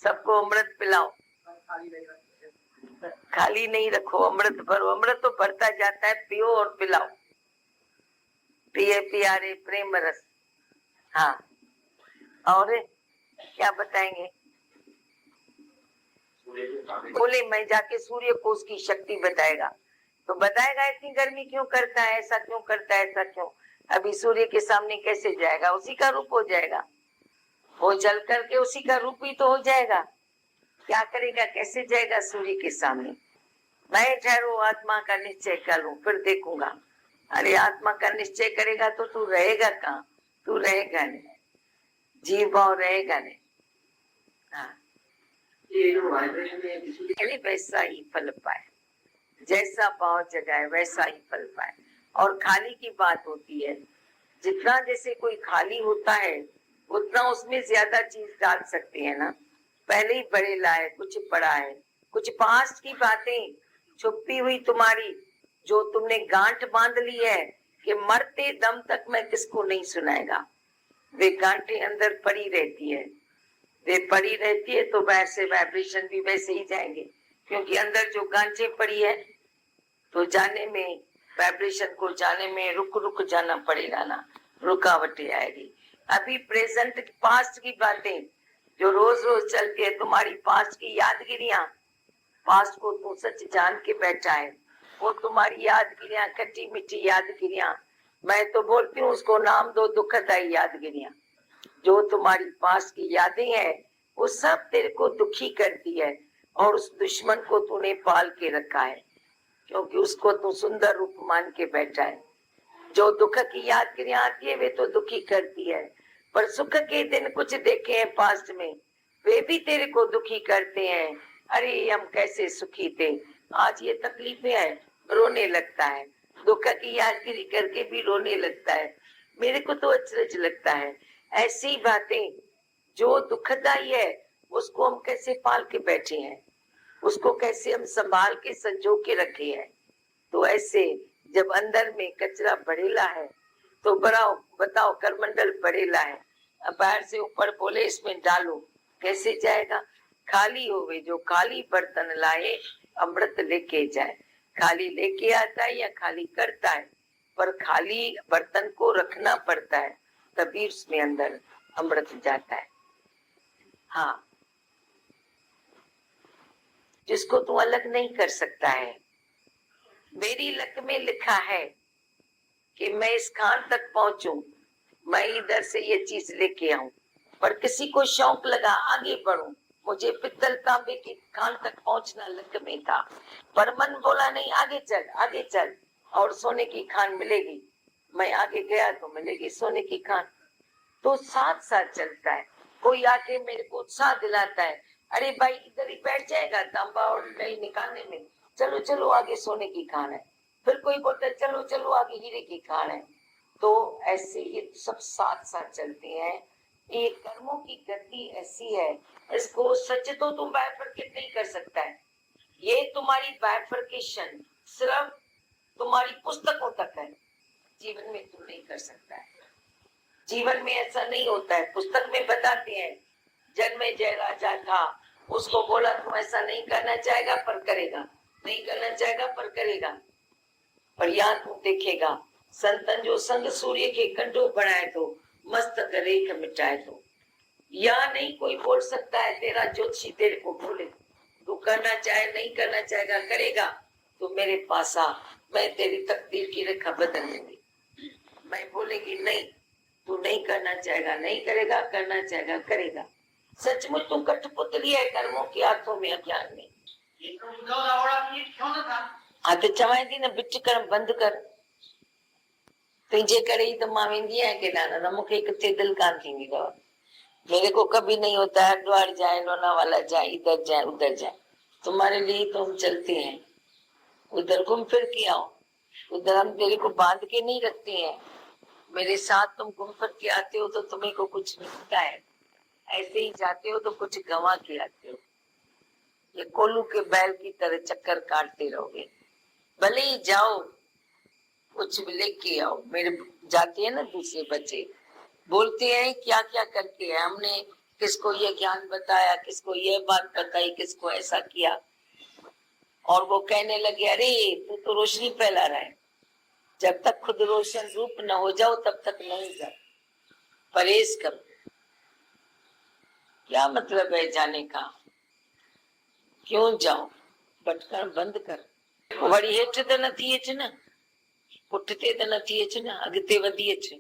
सबको अमृत पिलाओ, खाली नहीं रखो, अमृत भरो। अमृत तो भरता जाता है, पियो और पिलाओ। पिए प्यारे प्रेम रस। हाँ, और क्या बताएंगे? बोले मैं जाके सूर्य को उसकी शक्ति बताएगा, तो बताएगा इतनी गर्मी क्यों करता है, ऐसा क्यों करता है, ऐसा क्यों। अभी सूर्य के सामने कैसे जाएगा? उसी का रूप हो जाएगा, वो जल करके उसी का रूप ही तो हो जाएगा। क्या करेगा, कैसे जाएगा सूर्य के सामने? मैं ठहरो, आत्मा का निश्चय कर लूं फिर देखूंगा। अरे आत्मा का निश्चय करेगा तो तू रहेगा कहाँ? तू रहेगा नहीं, जीव भाव रहेगा नहीं। हाँ, वैसा ही फल पाए, जैसा भाव जगाए वैसा ही फल पाए। और खाली की बात होती है, जितना जैसे कोई खाली होता है उतना उसमें ज्यादा चीज डाल सकते हैं ना। पहले ही बढ़ेला है, कुछ पड़ा है, कुछ पास्ट की बातें छुपी हुई तुम्हारी, जो तुमने गांठ बांध ली है कि मरते दम तक मैं किसको नहीं सुनाएगा। वे गांठें अंदर पड़ी रहती है, वे पड़ी रहती है तो बाहर से वाइब्रेशन भी वैसे ही जाएंगे, क्योंकि अंदर जो गांठें पड़ी है तो जाने में, वाइब्रेशन को जाने में रुक रुक जाना पड़ेगा ना, रुकावटें आएगी। अभी प्रेजेंट पास्ट की बातें जो रोज रोज चलती है, तुम्हारी पास्ट की यादगिरियां, पास्ट को तू सच जान के बैठा है, वो तुम्हारी यादगिरियां, खट्टी मीठी यादगिरियां, मैं तो बोलती हूँ उसको नाम दो दुखदाई यादगिरियां। जो तुम्हारी पास्ट की यादें हैं वो सब तेरे को दुखी करती है, और उस दुश्मन को तूने पाल के रखा है, क्योंकि उसको तू सुंदर रूप मान के बैठा है। जो दुख की यादगिरियां आती है वे तो दुखी करती है, पर सुख के दिन कुछ देखे हैं पास्ट में, वे भी तेरे को दुखी करते हैं। अरे हम कैसे सुखी थे, आज ये तकलीफें हैं, रोने लगता है। दुख की यादगिरी करके भी रोने लगता है। मेरे को तो अचरज लगता है, ऐसी बातें जो दुखदाई है उसको हम कैसे पाल के बैठे हैं, उसको कैसे हम संभाल के संजो के रखे हैं। तो ऐसे जब अंदर में कचरा बढ़ेला है तो बताओ करमंडल बढ़ेला है, अब बाहर से ऊपर बोले इसमें डालो, कैसे जाएगा? खाली होवे जो खाली बर्तन लाए, अमृत लेके जाए। खाली लेके आता है या खाली करता है, पर खाली बर्तन को रखना पड़ता है, तभी उसमें अंदर अमृत जाता है। हाँ, जिसको तू अलग नहीं कर सकता है। मेरी लक में लिखा है कि मैं इस खान तक पहुंचूं, मैं इधर से ये चीज लेके आऊं, पर किसी को शौक लगा आगे बढ़ूं, मुझे पित्तल तांबे की खान तक पहुंचना लक में था, पर मन बोला नहीं आगे चल आगे चल, और सोने की खान मिलेगी। मैं आगे गया तो मिलेगी सोने की खान। तो साथ साथ चलता है। कोई आके मेरे को उत्साह दिलाता है, अरे भाई इधर ही बैठ जाएगा तांबा और नहीं निकालने में, चलो चलो आगे सोने की खान है। फिर कोई बोलता है चलो चलो आगे हीरे की खान है। तो ऐसे ये सब साथ साथ चलते हैं। ये कर्मों की गति ऐसी है, इसको सच तो तुम बाइफरकेट नहीं कर सकता है। ये तुम्हारी बाइफरकेशन सिर्फ तुम्हारी पुस्तकों तक है, जीवन में तुम नहीं कर सकता है। जीवन में ऐसा नहीं होता है। पुस्तक में बताते हैं जन्मे जय राजा था, उसको बोला तुम ऐसा नहीं करना चाहेगा पर करेगा, नहीं करना चाहेगा पर करेगा। पर यहाँ तुम देखेगा संतन जो संग सूर्य के कंडो बनाए तो मस्तक रेख मिटाए तो, या नहीं कोई बोल सकता है तेरा ज्योतिषी तेरे को बोले तू करना चाहे नहीं करना चाहेगा करेगा तो मेरे पास आ, मैं तेरी तकदीर की रेखा बदल दूंगी। मैं बोलेगी नहीं तू नहीं करना चाहेगा नहीं करेगा, करना चाहेगा करेगा। सचमुच तू कठपुतली है कर्मों के हाथों में, अज्ञान में। हाँ तो चवाई थी न बिच कर्म बंद कर, तुझे करे ही तो मां वेंदी है के ना मूंखे किथे दिल कान थींदी अथव। मेरे को कभी नहीं होता है हरिद्वार जाए, लोनावाला जाए, इधर जाए उधर जाए, तुम्हारे लिए तो हम चलते हैं। उधर घूम फिर के आओ, उधर हम तेरे को बांध के नहीं रखते हैं। मेरे साथ तुम घूम फिर के आते हो तो तुम्हें को कुछ मिलता है, ऐसे ही जाते हो तो कुछ गंवा के आते हो। ये कोल्लू के बैल की तरह चक्कर काटते रहोगे। भले ही जाओ कुछ भी लेके आओ। मेरे जाते हैं ना दूसरे बच्चे बोलते हैं क्या क्या करके है, हमने किसको ये ज्ञान बताया, किसको ये बात बताई, किसको ऐसा किया, और वो कहने लगे अरे तू तो रोशनी फैला रहा है, जब तक खुद रोशन रूप न हो जाओ तब तक नहीं जाओ, परहेज करो। क्या मतलब है जाने का, क्यों जाओ, भटकण बंद कर। वरी हेठ त न थिए न, पुठिते त न थिए न, अॻिते वधी अच।